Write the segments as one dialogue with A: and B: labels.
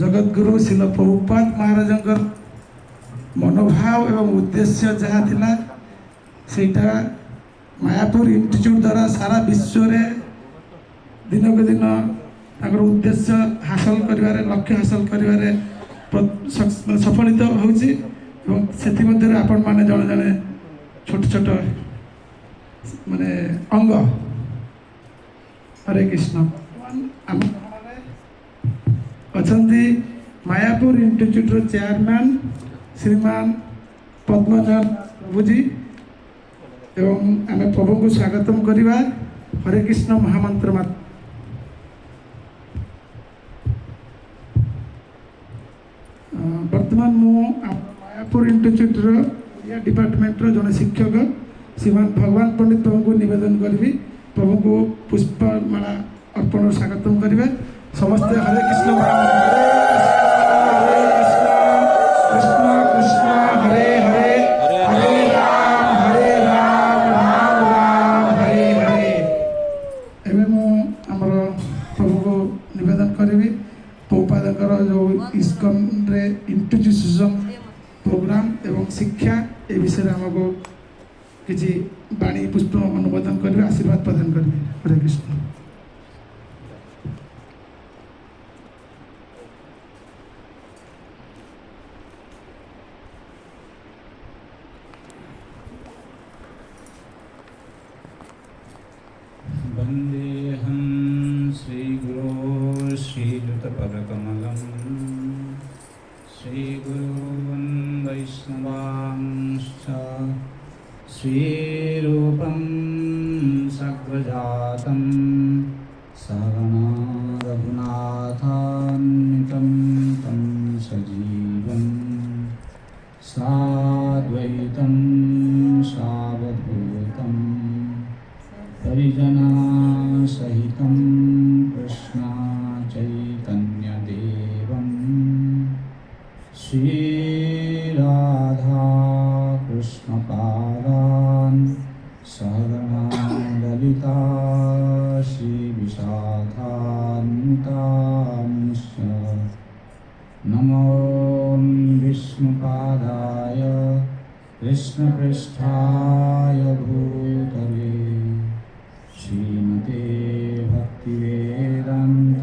A: जगतगुरु शिल प्रभुपाद महाराज मनोभाव एवं उद्देश्य जहाँ थिला सेटा मायापुर इंस्टीट्यूट द्वारा सारा विश्व रे दिन को दिन ताकर उद्देश्य हासिल करिवारे लक्ष्य हासिल करिवारे सफलित होउची एवं सेति मध्य आपण माने जणे जणे छोट छोट माने अंग हरे कृष्ण अछंती मायापुर इंस्टीट्यूट रो चेयरमैन श्रीमान पद्मनाथ प्रभुजी एवं आम प्रभु को स्वागतम करवा हरे कृष्ण महामंत्र मात वर्तमान मु मायापुर इंस्टीट्यूट रो डिपार्टमेंट रो जने शिक्षक श्रीमान भगवान पंडित प्रभु को निवेदन करी प्रभु को पुष्पमाला अर्पण स्वागतम करवा समस्त हरे कृष्ण कृष्ण कृष्ण हरे हरे हरे राम राम राम हरे हरे एवं मुझर प्रभु को निवेदन करी प्रभुपादर जो इस्कन रे इंट्रोड्यूशन प्रोग्राम एवं शिक्षा ए विषय आमको किसी बाणी पुष्प अनुमोदन करेंगे आशीर्वाद प्रदान करेंगे हरे कृष्ण
B: वंदेहं श्रीगुरो श्रीयुतपदकमलं श्रीगुरुन् वैष्णवांश्च श्रीरूपं सग्रजातं सहगणा रघुनाथान्वितं तं सजीवं साद्वैतं सावधूतं परिजना सहितं कृष्ण चैतन्यदेवं श्रीराधा कृष्णपादान् सहगणा ललिता श्रीविशाखान्वितांश्च नमो विष्णुपादाय कृष्णपृष्ठाय भूतले श्रीमते भक्तिवेदान्त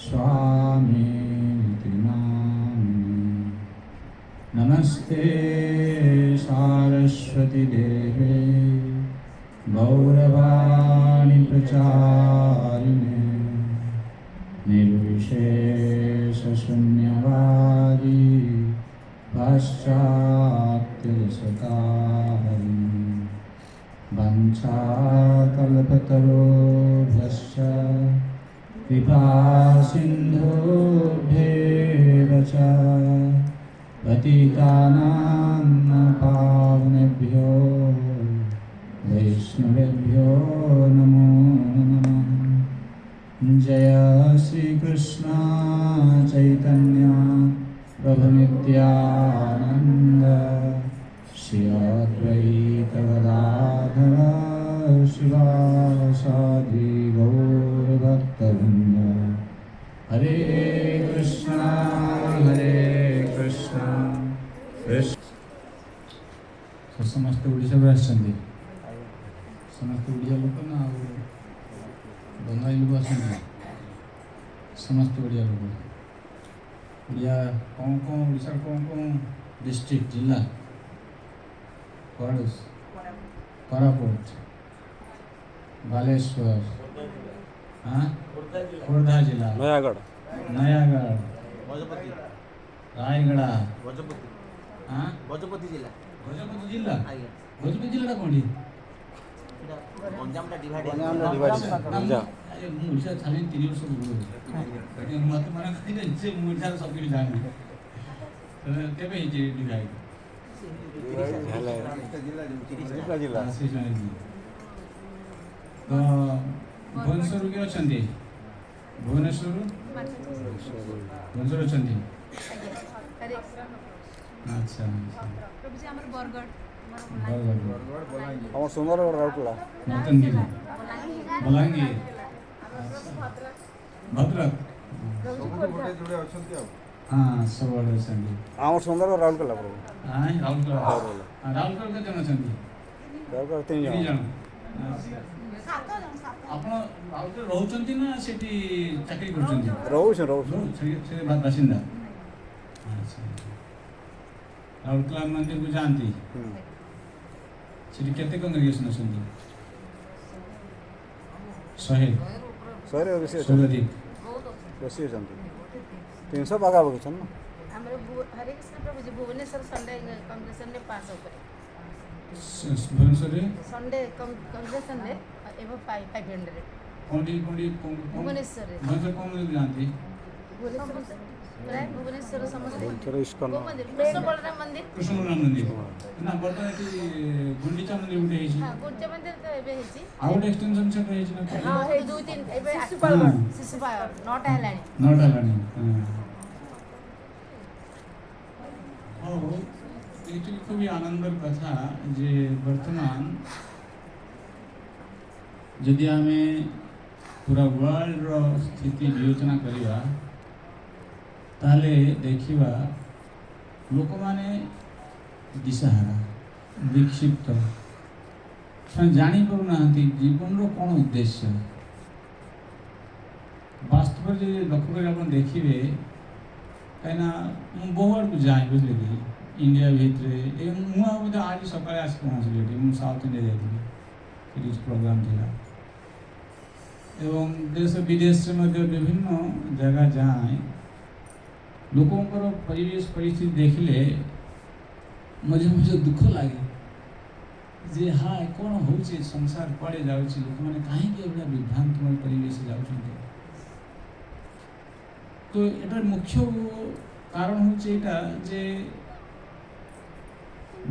B: स्वामीति नामिने नमस्ते सारस्वती देवे गौरवाणी प्रचारिणे निर्विशेषशून्यवादी पाश्चात्यसताहरिणे वंशाकल्पतरुभ्यश्च कृपासिन्धुभ्येव च पतितानां पावनेभ्यो वैष्णवेभ्यो नमो नमः। जय श्रीकृष्ण चैतन्य प्रभु नित्यानंद श्री अद्वैत गदाधर शिवासादि गौरभक्तवृंद हरे कृष्ण कृष्ण समस्त ओडिशा को आसछन्ति समस्त ओडिया लोक ना बंगाली लोक आसछन्ति समस्त ओडिया लोक ओडिया कौन कौन ओडिशा कौन कौन डिस्ट्रिक्ट जिला कोरापुट बालेश्वर खोर्धा जिला
C: नयागढ़
B: गजपति रायगढ़
D: गजपति जिला
B: गजपति जिला गजपति जिला कोठी
D: गंजाम डिवाइड
B: मुझे खाली 3 वर्ष मत मन खाली से मुझे सब कुछ जाने केबे हिजे डिवाइड
C: जिला
B: भुवनेश्वर के अच्छे भुवनेश्वर भुवनेश्वर अच्छे अच्छा
C: আমার সুন্দরগড় রাউরকেলা
B: बलांगीर भद्रक ହଁ ସବୁଆଡ଼େ ଅଛନ୍ତି।
C: ଆମର ସୁନ୍ଦରଗଡ଼ ରାଉରକେଲା ପ୍ରଭୁ
B: ରାଉରକେଲା କେତେ ଜଣ ଅଛନ୍ତି?
C: ରାଉରକେଲା 3
B: ତିନି
C: ଜଣ।
B: ଜଣ। ଆପଣ ରାଉରକେଲା ରହୁଛନ୍ତି ନା ସେଠି ଚାକିରି କରୁଛନ୍ତି?
C: ରହୁଛୁ
B: ସେ ବାସିନ୍ଦା। ଆଚ୍ଛା। ରାଉରକେଲା ମନ୍ଦିରକୁ ଯାଆନ୍ତି? ସେଠି କେତେ କଂଗ୍ରେଗେସନ୍ ଅଛନ୍ତି? 100
C: ବେଶୀ
B: ଅଧିକ।
C: ବେଶୀ ଅଛନ୍ତି 300 ପାଖାପାଖି ଅଛନ୍ତି ନା।
D: ଆମର ହରେ କୃଷ୍ଣ ପ୍ରଭୁଜୀ ଭୁବନେଶ୍ୱର ସଣ୍ଡେ କଂଗ୍ରେସନରେ ପାସ୍ ଉପରେ
B: ଭୁବନେଶ୍ୱରରେ
D: ସଣ୍ଡେ କଂଗ୍ରେସନରେ ଏବେ 500
B: ଭୁବନେଶ୍ୱରରେ
D: ଭୁବନେଶ୍ୱରରେ
B: ଯାଆନ୍ତି?
D: ପ୍ରାୟ ଭୁବନେଶ୍ୱର ସମସ୍ତେ
C: ଥର ଇସ୍କନ
D: କୋଉ ମନ୍ଦିର କୃଷ୍ଣ ବଳରାମ ମନ୍ଦିର
B: କୃଷ୍ଣ ମନ୍ଦିର ନା ବର୍ତ୍ତମାନ ଏଠି ଗୁଣ୍ଡିଚା ମନ୍ଦିର ଗୋଟେ ହେଇଛି।
D: ହଁ ଗୁଣ୍ଡିଚା ମନ୍ଦିର ତ ଏବେ ହେଇଛି।
B: ଆଉ ଗୋଟେ ଏକ୍ସଟେନସନ ସେଟା ହେଇଛି ନା?
D: ହଁ 2-3 ଏବେ ଶିଶୁପାଳ 9ଟା ହେଲାଣି।
B: 9ଟା ହେଲାଣି। ଏଇଠି খুবই আনন্দের কথা যে বর্তমান যদি আমি পুরা ওয়ার্ল্ডর স্থিতি বিবেচনা করিবা তাহলে দেখিবা ଲୋକମାନେ ଦିଶାହାରା ବିକ୍ଷିପ୍ତ ସେମାନେ ଜାଣିପାରୁନାହାନ୍ତି ଜୀବନର କ'ଣ ଉଦ୍ଦେଶ୍ୟ। ବାସ୍ତବରେ ଯଦି ଲକ୍ଷ୍ୟ କରି ଆପଣ ଦେଖିବେ କାହିଁକିନା ମୁଁ ବହୁ ଆଡ଼କୁ ଯାଏ ବୁଝିଲେ କି ଇଣ୍ଡିଆ ଭିତରେ ମୁଁ ଆଉ ବୋଧେ ଆଜି ସକାଳେ ଆସି ପହଞ୍ଚିଲି ଏଠି। ମୁଁ ସାଉଥ୍ ଇଣ୍ଡିଆ ଯାଇଥିଲି, ସେଠି କିଛି ପ୍ରୋଗ୍ରାମ୍ ଥିଲା ଏବଂ ଦେଶ ବିଦେଶରେ ମଧ୍ୟ ବିଭିନ୍ନ ଜାଗା ଯାଏ। ଲୋକଙ୍କର ପରିବେଶ ପରିସ୍ଥିତି ଦେଖିଲେ ମଝିରେ ମଝିରେ ଦୁଃଖ ଲାଗେ ଯେ ହାୟ କ'ଣ ହେଉଛି ସଂସାର କୁଆଡ଼େ ଯାଉଛି, ଲୋକମାନେ କାହିଁକି ଏଭଳିଆ ବିଭ୍ରାନ୍ତମୟ ପରିବେଶ ଯାଉଛନ୍ତି। ତ ଏଟାର ମୁଖ୍ୟ କାରଣ ହେଉଛି ଏଇଟା ଯେ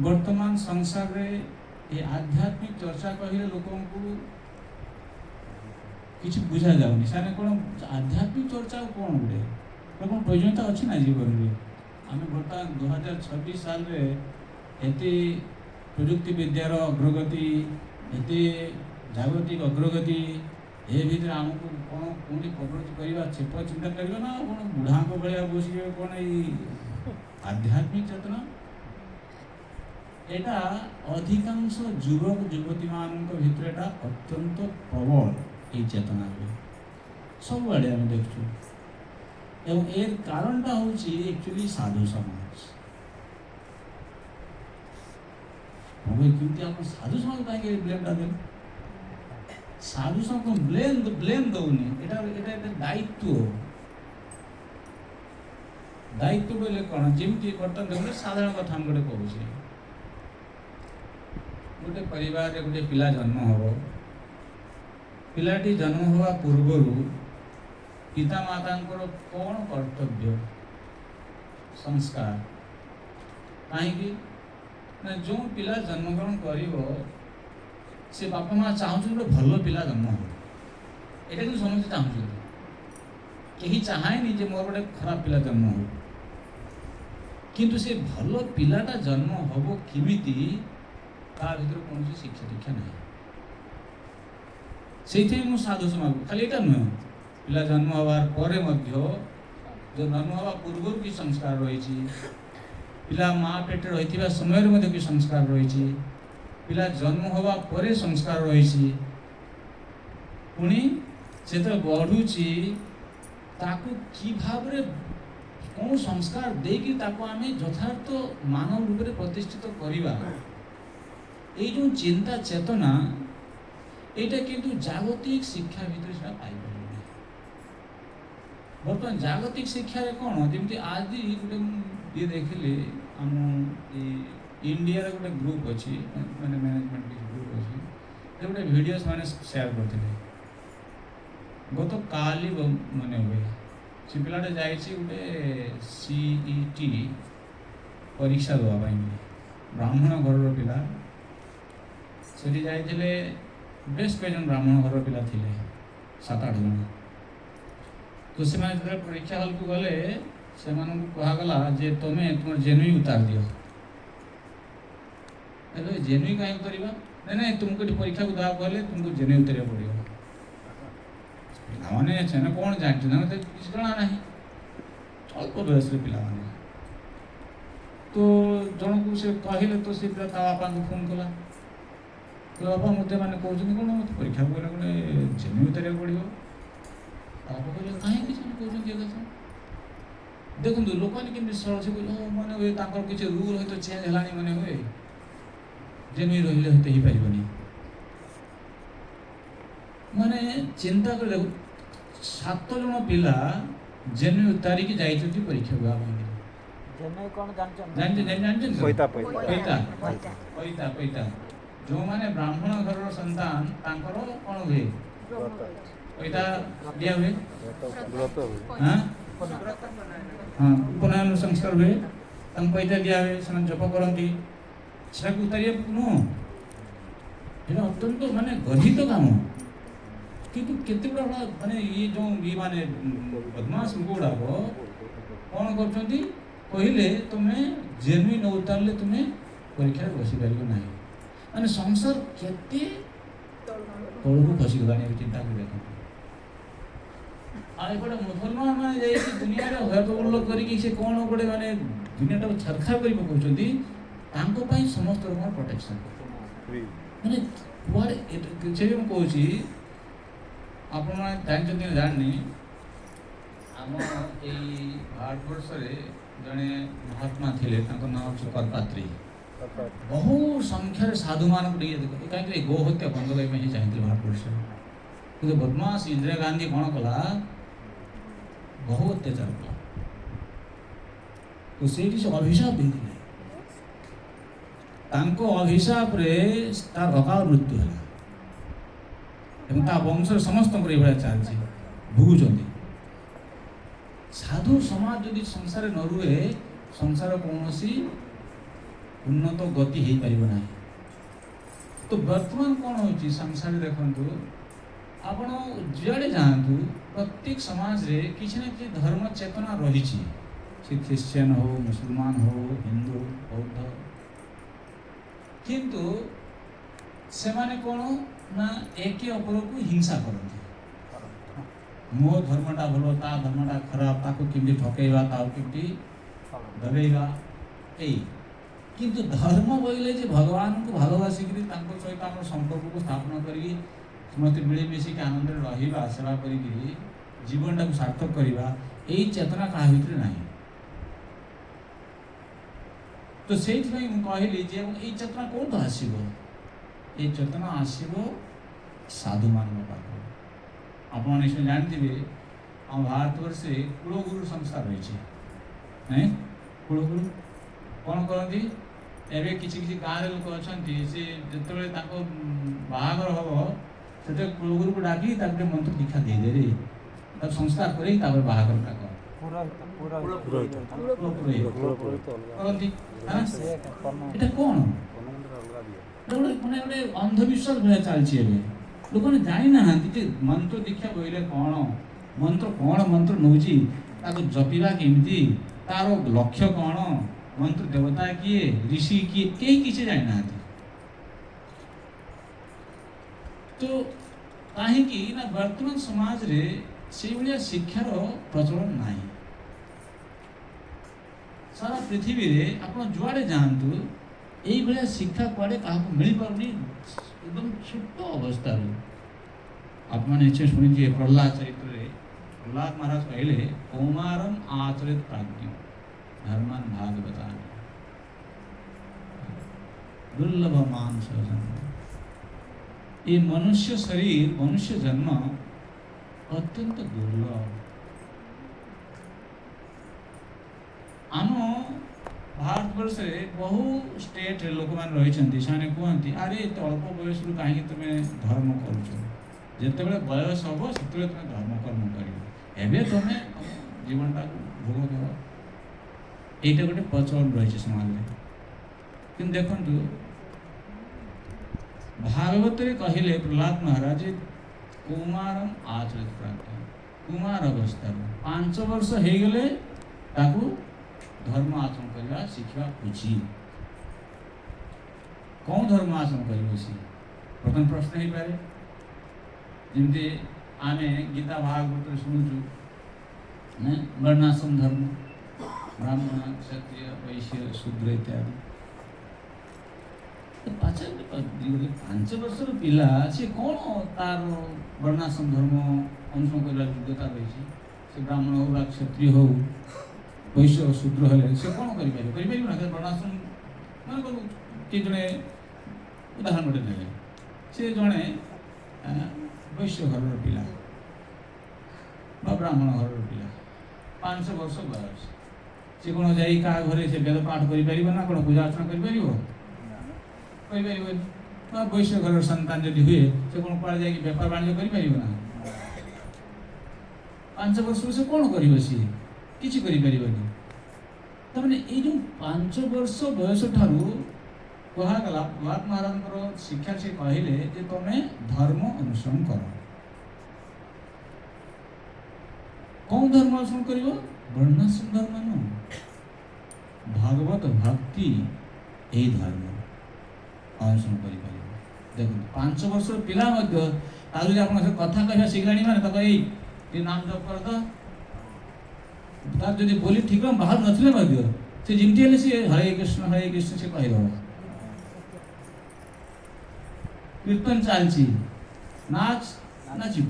B: ବର୍ତ୍ତମାନ ସଂସାରରେ ଏ ଆଧ୍ୟାତ୍ମିକ ଚର୍ଚ୍ଚା କହିଲେ ଲୋକଙ୍କୁ କିଛି ବୁଝା ଯାଉନି। ସେମାନେ କ'ଣ ଆଧ୍ୟାତ୍ମିକ ଚର୍ଚ୍ଚା ଆଉ କ'ଣ ଗୋଟେ କ'ଣ ପ୍ରয়োଜନତା ଅଛି ନା ଜୀବନରେ। ଆମେ ବର୍ତ୍ତମାନ 2026 ସାଲରେ ଏତେ ପ୍ରଯୁକ୍ତି ବିଦ୍ୟାର ଅଗ୍ରଗତି, ଏତେ ଜାଗତିକ ଅଗ୍ରଗତି, ଏ ଭିତରେ ଆମକୁ କ'ଣ କେଉଁଠି ପ୍ରଗତି କରିବା ଛେପ ଚିନ୍ତା କରିବା ନା କ'ଣ ବୁଢ଼ାଙ୍କ ଭଳିଆ ବସିବେ କ'ଣ ଏଇ ଆଧ୍ୟାତ୍ମିକ ଚେତନା। এটা ଅଧିକାଂଶ ଯୁବକ ଯୁବତୀମାନଙ୍କ ଭିତରେ এটা ଅତ୍ୟନ୍ତ ପ୍ରବଳ এই চেতনা ସବୁଆଡ଼େ ଆମେ ଦେଖୁଛୁ এবং এর কারণটা হচ্ছে একচুয়ালি সাধু সমাজ। কিন্তু ଆପଣ ସାଧୁ ସମାଜ କାହିଁକି ବ୍ଲେମଟା ଦେଲେ? ସାଧୁ ସମାଜ ବ୍ଲେମ ଦଉନି, এটা ଦାୟିତ୍ୱ ବୋଇଲେ କ'ଣ? ଯେମିତି ବର୍ତ୍ତମାନ ଦେଖନ୍ତୁ ସାଧାରଣ କଥା ଆମେ ଗୋଟେ କହୁଛେ, ଗୋଟେ ପରିବାରରେ ଗୋଟେ ପିଲା ଜନ୍ମ ହେବ। ପିଲାଟି ଜନ୍ମ ହେବା ପୂର୍ବରୁ ପିତାମାତାଙ୍କର କ'ଣ କର୍ତ୍ତବ୍ୟ ସଂସ୍କାର? କାହିଁକି ନା ଯେଉଁ ପିଲା ଜନ୍ମଗ୍ରହଣ କରିବ ସେ ବାପା ମା' ଚାହୁଁଛନ୍ତି ଗୋଟେ ଭଲ ପିଲା ଜନ୍ମ ହେବ। ଏଇଟା କିନ୍ତୁ ସମସ୍ତେ ଚାହୁଁଛନ୍ତି, କେହି ଚାହେଁନି ଯେ ମୋର ଗୋଟେ ଖରାପ ପିଲା ଜନ୍ମ ହେବ। କିନ୍ତୁ ସେ ଭଲ ପିଲାଟା ଜନ୍ମ ହେବ କେମିତି ତା ଭିତରେ କୌଣସି ଶିକ୍ଷା ଦୀକ୍ଷା ନାହିଁ। ସେଇଥିପାଇଁ ମୁଁ ସାଧୁ ସମାଜ ଖାଲି ଏଇଟା ନୁହେଁ, ପିଲା ଜନ୍ମ ହେବାର ପରେ ମଧ୍ୟ ଯେଉଁ ଜନ୍ମ ହେବା ପୂର୍ବରୁ କି ସଂସ୍କାର ରହିଛି, ପିଲା ମା' ପେଟରେ ରହିଥିବା ସମୟରେ ମଧ୍ୟ କି ସଂସ୍କାର ରହିଛି, ପିଲା ଜନ୍ମ ହେବା ପରେ ସଂସ୍କାର ରହିଛି, ପୁଣି ଯେତେବେଳେ ବଢ଼ୁଛି ତାକୁ କି ଭାବରେ କେଉଁ ସଂସ୍କାର ଦେଇକି ତାକୁ ଆମେ ଯଥାର୍ଥ ମାନବ ରୂପରେ ପ୍ରତିଷ୍ଠିତ କରିବା, এই ଯେଉଁ ଚିନ୍ତା ଚେତନା এইটা কিন্তু ଜାଗତିକ ଶିକ୍ଷା ଭିତରେ ସେଟା ପାଇପାରିବନି। ବର୍ତ୍ତମାନ ଜାଗତିକ ଶିକ୍ଷାରେ କ'ଣ, ଯେମିତି ଆଜି ଗୋଟେ ମୁଁ ଇଏ ଦେଖିଲି, ଆମ ଇଣ୍ଡିଆର ଗୋଟେ ଗ୍ରୁପ୍ ଅଛି, ମାନେ ମ୍ୟାନେଜମେଣ୍ଟ ଗ୍ରୁପ୍ ଅଛି, ଗୋଟେ ଭିଡ଼ିଓ ସେମାନେ ସେୟାର କରିଥିଲେ। ଗତ କାଲି ମନେ ହୁଏ ସେ ପିଲାଟା ଯାଇଛି ଗୋଟେ CET ପରୀକ୍ଷା ଦେବା ପାଇଁ, ବ୍ରାହ୍ମଣ ଘରର ପିଲା। ସେଠି ଯାଇଥିଲେ, ବେଶ କେଜଣ ବ୍ରାହ୍ମଣ ଘରର ପିଲା ଥିଲେ, 7-8 ଜଣ। ତ ସେମାନେ ଯେତେବେଳେ ପରୀକ୍ଷା ହଲ୍କୁ ଗଲେ ସେମାନଙ୍କୁ କୁହାଗଲା ଯେ ତୁମେ ତୁମର ଜେନୁଇ ଉତାର ଦିଅ। ହେଲେ ଜେନୁଇ କାହିଁକି ଉତାରିବା? ନାଇଁ ତୁମକୁ ଏଠି ପରୀକ୍ଷାକୁ ଦେବାକୁ ହେଲେ ତୁମକୁ ଜେନୁଇ ଉତାରିବାକୁ ପଡ଼ିବ। ପିଲାମାନେ ସେମାନେ କ'ଣ ଜାଣିଛନ୍ତି ତାଙ୍କୁ ତ କିଛି ଜଣା ନାହିଁ, ଅଳ୍ପ ବୟସର ପିଲାମାନେ। ତ ଜଣକୁ ସେ କହିଲେ ତ ସେ ପିଲା ତା ବାପାଙ୍କୁ ଫୋନ୍ କଲା, ତ ବାପା ମୋତେ ମାନେ କହୁଛନ୍ତି କ'ଣ ମୋତେ ପରୀକ୍ଷା ପକେଇଲେ ଗୋଟେ ଜମି ଉତାରିବାକୁ ପଡ଼ିବ। ବାପା କହିଲେ କାହିଁକି ସେମାନେ କହୁଛନ୍ତି ଏ କଥା? ଦେଖନ୍ତୁ ଲୋକମାନେ କେମିତି ସହଜ ମାନେ ହୁଏ, ତାଙ୍କର କିଛି ରୁଲ୍ ହয়তো ଚେଞ୍ଜ ହେଲାଣି ମାନେ ହୁଏ, ଜମି ରହିଲେ ହয়তো ହେଇପାରିବନି। ମାନେ ଚିନ୍ତା କରି ଦେଖୁ 7 ଜଣ ପିଲା ଜମି ଉତାରିକି ଯାଇଛନ୍ତି ପରୀକ୍ଷା ଦେବା ପାଇଁ। ପଇତା ଯେଉଁମାନେ ବ୍ରାହ୍ମଣ ଘରର ସନ୍ତାନ ତାଙ୍କର କ'ଣ ହୁଏ? ପଇତା ଦିଆ ହୁଏ, ଉପନୟନ ସଂସ୍କାର ହୁଏ, ତାଙ୍କୁ ପଇତା ଦିଆ ହୁଏ, ସେମାନେ ଜପ କରନ୍ତି। ସେଟାକୁ ଉତାରିବାକୁ ନୁହଁ, এটা অত্যন্ত মানে গর্হিত কাম। কিন্তু কেতে গুড়া মানে ইয়ে মানে বদমাস লোক গুড়াক କ'ଣ କରୁଛନ୍ତି କହିଲେ ତୁମେ ଜେନୁଇନ୍ ନ ଉତାରିଲେ ତୁମେ ପରୀକ୍ଷାରେ ବସିପାରିବ ନାହିଁ। ମାନେ ସଂସାର କେତେ ତଳକୁ ଖସିଗଲାଣି ଏବେ ଚିନ୍ତା କରି ଦେଖନ୍ତୁ। ଆଉ ଏପଟେ ମୁସଲମାନ ମାନେ ଯାଇକି ଦୁନିଆରେ ହୟକବଲ କରିକି ସେ କ'ଣ ଗୋଟେ ମାନେ ଦୁନିଆଟାକୁ ଛାରଖାର କରି ପକାଉଛନ୍ତି, ତାଙ୍କ ପାଇଁ ସମସ୍ତ ରକମ ପ୍ରୋଟେକ୍ସନ୍। ମାନେ କୁଆଡ଼େ ସେ ମୁଁ କହୁଛି, ଆପଣମାନେ ଜାଣିଛନ୍ତି ନା ଜାଣିନି, ଆମ ଏଇ ଭାରତବର୍ଷରେ ଜଣେ ମହାତ୍ମା ଥିଲେ, ତାଙ୍କ ନାଁ ହେଉଛି କରପାତ୍ରୀ। ବହୁ ସଂଖ୍ୟାରେ ସାଧୁମାନଙ୍କୁ ଟିକେ ଦେଖ, କାହିଁକି ଗୋ ହତ୍ୟା ବନ୍ଦ କରିବା ପାଇଁ ଚାହିଁଥିଲେ ଭାରତବର୍ଷରେ। କିନ୍ତୁ ବଦମାସ ଇନ୍ଦିରା ଗାନ୍ଧୀ କ'ଣ କଲା, ବହୁ ଅତ୍ୟାଚାର କଲା। ତ ସେଇଠି ସେ ଅଭିଶାପ ଦେଇଥିଲେ, ତାଙ୍କ ଅଭିଶାପରେ ତାର ଅକାଳ ମୃତ୍ୟୁ ହେଲା ଏବଂ ତା ବଂଶରେ ସମସ୍ତଙ୍କର ଏଇଭଳିଆ ଚାଲିଛି, ଭୋଗୁଛନ୍ତି। ସାଧୁ ସମାଜ ଯଦି ସଂସାରରେ ନ ରୁହେ, ସଂସାର କୌଣସି ଉନ୍ନତ ଗତି ହେଇପାରିବ ନାହିଁ। ତ ବର୍ତ୍ତମାନ କ'ଣ ହେଉଛି ସଂସାରରେ ଦେଖନ୍ତୁ, ଆପଣ ଯୁଆଡ଼େ ଯାଆନ୍ତୁ, ପ୍ରତ୍ୟେକ ସମାଜରେ କିଛି ନା କିଛି ଧର୍ମ ଚେତନା ରହିଛି। ସେ ଖ୍ରୀଷ୍ଟିଆନ ହଉ, ମୁସଲମାନ ହଉ, ହିନ୍ଦୁ, ବୌଦ୍ଧ, କିନ୍ତୁ ସେମାନେ କ'ଣ ନା ଏକେ ଅପରକୁ ହିଂସା କରନ୍ତି। ମୋ ଧର୍ମଟା ଭଲ, ତା ଧର୍ମଟା ଖରାପ, ତାକୁ କେମିତି ଠକେଇବା, ତାକୁ କେମିତି ଦବେଇବା, ଏଇ। କିନ୍ତୁ ଧର୍ମ ବୋଇଲେ ଯେ ଭଗବାନଙ୍କୁ ଭାଲୋବାସିକିରି ତାଙ୍କ ସହିତ ଆମର ସମ୍ପର୍କକୁ ସ୍ଥାପନ କରିକି ସମସ୍ତେ ମିଳିମିଶିକି ଆନନ୍ଦରେ ରହିବା, ସେବା କରିକିରି ଜୀବନଟାକୁ ସାର୍ଥକ କରିବା, ଏଇ ଚେତନା କାହା ଭିତରେ ନାହିଁ। ତ ସେଇଥିପାଇଁ ମୁଁ କହିଲି ଯେ ଏଇ ଚେତନା କୋଉଠୁ ଆସିବ? ଏଇ ଚେତନା ଆସିବ ସାଧୁମାନଙ୍କ ପାଖରୁ। ଆପଣ ନିଶ୍ଚୟ ଜାଣିଥିବେ, ଆମ ଭାରତବର୍ଷରେ କୁଳଗୁରୁ ସଂସ୍ଥା ରହିଛି। ନାଇଁ, କୁଳଗୁରୁ କ'ଣ କରନ୍ତି? ଏବେ କିଛି କିଛି ଗାଁରେ ଲୋକ ଅଛନ୍ତି, ସେ ଯେତେବେଳେ ତାଙ୍କ ବାହାଘର ହେବ, ସେତେବେଳେ କୁଳଗୁରୁକୁ ଡାକି ତାକୁ ଗୋଟେ ମନ୍ତ୍ର ଦୀକ୍ଷା ଦେଇଦେବେ, ତାକୁ ସଂସ୍କାର କରି ତାପରେ ବାହାଘରଟା କର କରନ୍ତି। এটা କ'ଣ? ଗୋଟେ ଅନ୍ଧବିଶ୍ୱାସ ଭଳିଆ ଚାଲିଛି ଏବେ। ଲୋକମାନେ ଜାଣିନାହାନ୍ତି ଯେ ମନ୍ତ୍ର ଦୀକ୍ଷା ବୋଇଲେ କ'ଣ, ମନ୍ତ୍ର କ'ଣ, ମନ୍ତ୍ର ନେଉଛି ତାକୁ ଜପିବା କେମିତି, ତାର ଲକ୍ଷ୍ୟ କ'ଣ, ମନ୍ତ୍ର ଦେବତା କିଏ, ଋଷି କିଏ, କେହି କିଛି ଜାଣିନାହାନ୍ତି। ତ କାହିଁକି ନା ବର୍ତ୍ତମାନ ସମାଜରେ ସେଇଭଳିଆ ଶିକ୍ଷାର ପ୍ରଚଳନ ନାହିଁ। ସାରା ପୃଥିବୀରେ ଆପଣ ଯୁଆଡ଼େ ଯାଆନ୍ତୁ, ଏଇଭଳିଆ ଶିକ୍ଷା କୁଆଡ଼େ କାହାକୁ ମିଳିପାରୁନି, ଏକଦମ ଛୋଟ ଅବସ୍ଥାରୁ। ଆପଣମାନେ ନିଶ୍ଚୟ ଶୁଣିଥିବେ ପ୍ରହ୍ଲାଦ ଚରିତ୍ରରେ ପ୍ରହ୍ଲାଦ ମହାରାଜ କହିଲେ, କୌମାରଂ ଆଚରେତ୍ ପ୍ରାଜ୍ଞ ଧର୍ମାନ୍ ଭାଗବତାନ୍ ଦୁର୍ଲଭ ମାନସ ଜନ୍ମ। ये मनुष्य शरीर, मनुष्य जन्म अत्यंत दुर्लभ। आम भारतवर्ष बहु स्टेट लोक मैंने रही, कहते अरे एत अल्प बयस कहीं तुम धर्म करें बयस हम से तुम धर्म कर्म कर तुम जीवनटा भोग कर। यहीटा गोटे प्रचलन रही समाज में। कि देखु भागवत कहले प्रहलाद महाराज कुमारम आचरित प्राप्त, कुमार अवस्था 5 वर्ष हो गले ताकू धर्म आचरण करवा शिखा उचित। कौन धर्म आचरण कर? प्रथम प्रश्न हो पारे जमी आमे गीता भागवत शुणुचु वर्णाश्रम धर्म ब्राह्मण क्षत्रिय वैश्य शूद्र इत्यादि। पाँच वर्ष पिला सी कौन तार वर्णाश्रम धर्म अनुसरण कर योग्यता रही से ब्राह्मण हो क्षत्रिय हो वैश्य शूद्र हेले से कौन कर वर्णाश्रम मान किए जड़े उदाहरण गोटे ने सी जड़े वैश्य घर पिला ब्राह्मण घर पिला 500 वर्ष बयस सी कौन जा घरे से वेद पाठ कर कौन पूजा अर्चना कर वैश्य घर संतान जब हुए से कौन कड़े जा बेपार वाणिज्य कर 5 वर्ष से कौन कर सी किसी ये जो 5 वर्ष बयस ठारू कहगला भगवान महाराज शिक्षा से कहले तुम्हें धर्म अनुसरण कर कौन धर्म अनुसरण कर वर्णाश्रम धर्म न भागवत भक्ति यही धर्म अनुसरण कर देख 5 वर्ष पिला कथा कह शिखला मैंने तो ये नाम जप कर तार जब बोली ठीक बाहर नथिले से जमती हेल्ले सी हरे कृष्ण से कहीद कीर्तन चलती नाच नाचब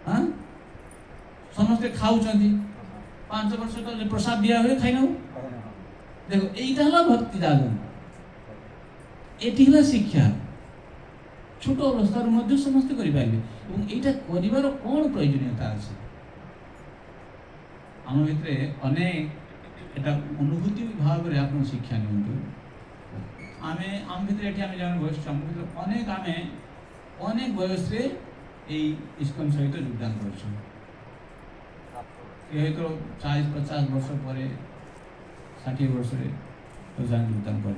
B: हाँ समस्ते खाऊ 5 वर्ष तो प्रसाद दिया हुए खाई ना देखो यहीटा भक्ति जागरण ये शिक्षा छोट अवस्था समस्ते करें कर कौन प्रयोजनीयता अच्छे आम भितर अनेक एटा अनुभूति भाव में आप शिक्षा नि आम भितर ये जन बस अनेक आम अनेक बयस इस्कन सहित योगदान कर 40-50 वर्ष पर 60 वर्ष योगदान कर